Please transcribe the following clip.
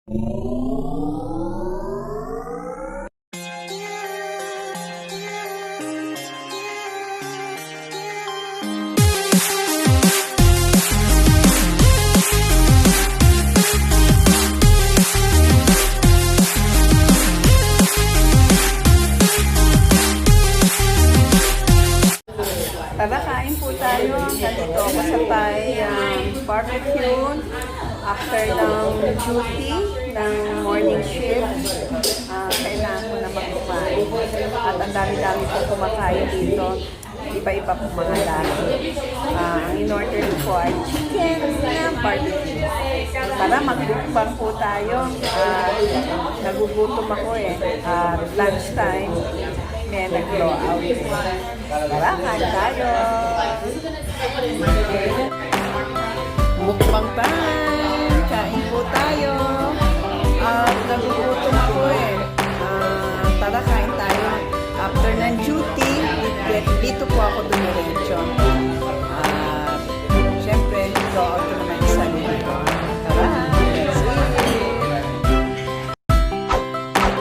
Tara, kain po tayo. Nandito ako sa Thai barbecue after ng duty, ng morning shift. Kailangan ko na magkumain. At ang dami-dami po kumakain dito. Iba-iba po mga lahi. Ang in-order ko ay chicken na barbecue. Tara, magbukbang po tayo. Nagugutom ako eh. Lunchtime. May nag-blow out. Tara, kain tayo. Mukbang time. Kain po tayo. Nagugutom ako eh. Tara, kain tayo. After ng duty, dito po ako dumiretso.